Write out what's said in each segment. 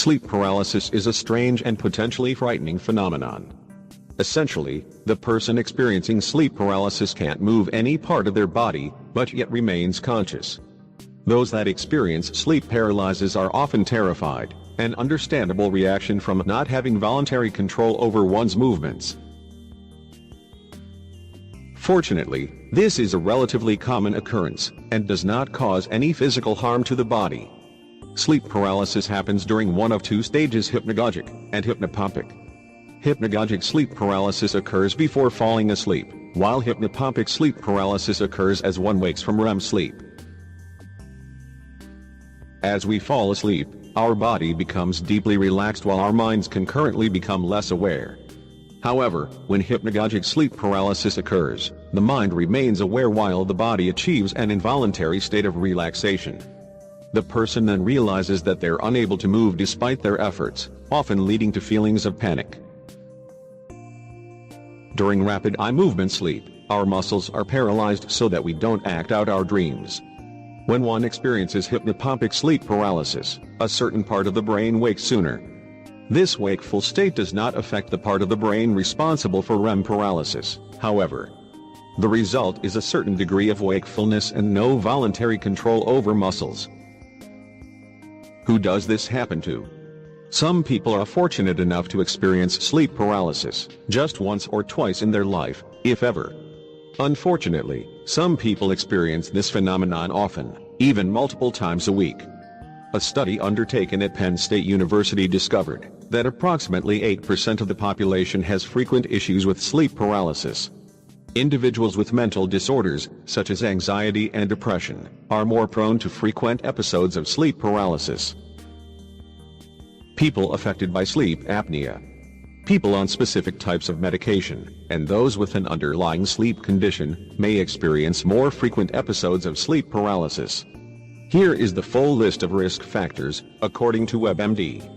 Sleep paralysis is a strange and potentially frightening phenomenon. Essentially, the person experiencing sleep paralysis can't move any part of their body, but yet remains conscious. Those that experience sleep paralysis are often terrified, an understandable reaction from not having voluntary control over one's movements. Fortunately, this is a relatively common occurrence, and does not cause any physical harm to the body. Sleep paralysis happens during one of two stages: hypnagogic and hypnopompic. Hypnagogic sleep paralysis occurs before falling asleep, while hypnopompic sleep paralysis occurs as one wakes from REM sleep. As we fall asleep, our body becomes deeply relaxed while our minds concurrently become less aware. However, when hypnagogic sleep paralysis occurs, the mind remains aware while the body achieves an involuntary state of relaxation. The person then realizes that they're unable to move despite their efforts, often leading to feelings of panic. During rapid eye movement sleep, our muscles are paralyzed so that we don't act out our dreams. When one experiences hypnopompic sleep paralysis, a certain part of the brain wakes sooner. This wakeful state does not affect the part of the brain responsible for REM paralysis, however. The result is a certain degree of wakefulness and no voluntary control over muscles. Who does this happen to? Some people are fortunate enough to experience sleep paralysis just once or twice in their life, if ever. Unfortunately, some people experience this phenomenon often, even multiple times a week. A study undertaken at Penn State University discovered that approximately 8% of the population has frequent issues with sleep paralysis. Individuals with mental disorders, such as anxiety and depression, are more prone to frequent episodes of sleep paralysis. People affected by sleep apnea, people on specific types of medication, and those with an underlying sleep condition may experience more frequent episodes of sleep paralysis. Here is the full list of risk factors, according to WebMD.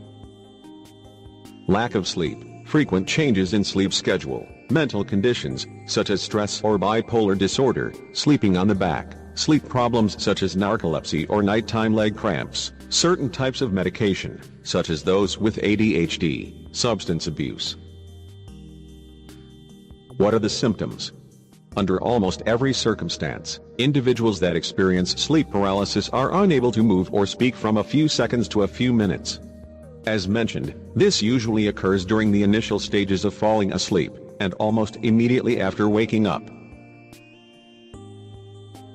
Lack of sleep, frequent changes in sleep schedule, mental conditions, such as stress or bipolar disorder, sleeping on the back, sleep problems such as narcolepsy or nighttime leg cramps, certain types of medication, such as those with ADHD, substance abuse. What are the symptoms? Under almost every circumstance, individuals that experience sleep paralysis are unable to move or speak from a few seconds to a few minutes. As mentioned, this usually occurs during the initial stages of falling asleep, and almost immediately after waking up.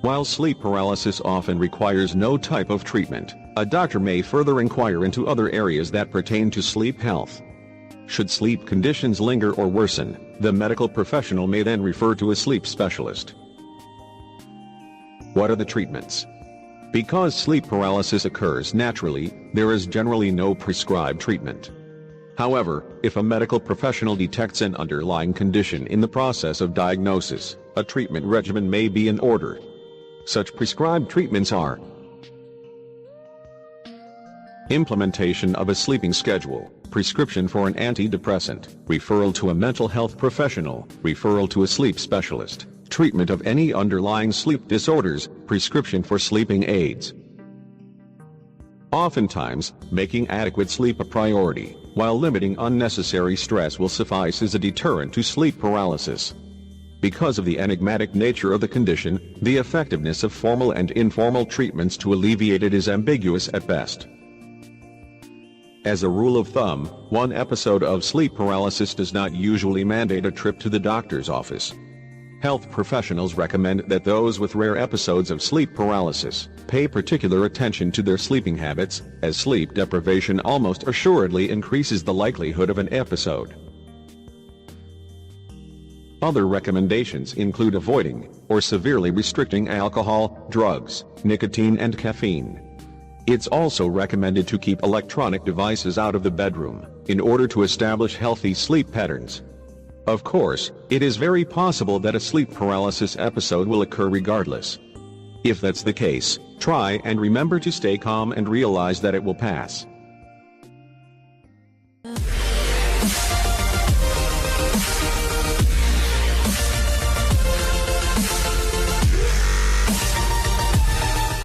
While sleep paralysis often requires no type of treatment, a doctor may further inquire into other areas that pertain to sleep health. Should sleep conditions linger or worsen, the medical professional may then refer to a sleep specialist. What are the treatments? Because sleep paralysis occurs naturally, there is generally no prescribed treatment. However, if a medical professional detects an underlying condition in the process of diagnosis, a treatment regimen may be in order. Such prescribed treatments are: implementation of a sleeping schedule, prescription for an antidepressant, referral to a mental health professional, referral to a sleep specialist, treatment of any underlying sleep disorders, prescription for sleeping aids. Oftentimes, making adequate sleep a priority, while limiting unnecessary stress will suffice as a deterrent to sleep paralysis. Because of the enigmatic nature of the condition, the effectiveness of formal and informal treatments to alleviate it is ambiguous at best. As a rule of thumb, one episode of sleep paralysis does not usually mandate a trip to the doctor's office. Health professionals recommend that those with rare episodes of sleep paralysis pay particular attention to their sleeping habits, as sleep deprivation almost assuredly increases the likelihood of an episode. Other recommendations include avoiding or severely restricting alcohol, drugs, nicotine and caffeine. It's also recommended to keep electronic devices out of the bedroom, in order to establish healthy sleep patterns. Of course, it is very possible that a sleep paralysis episode will occur regardless. If that's the case, try and remember to stay calm and realize that it will pass.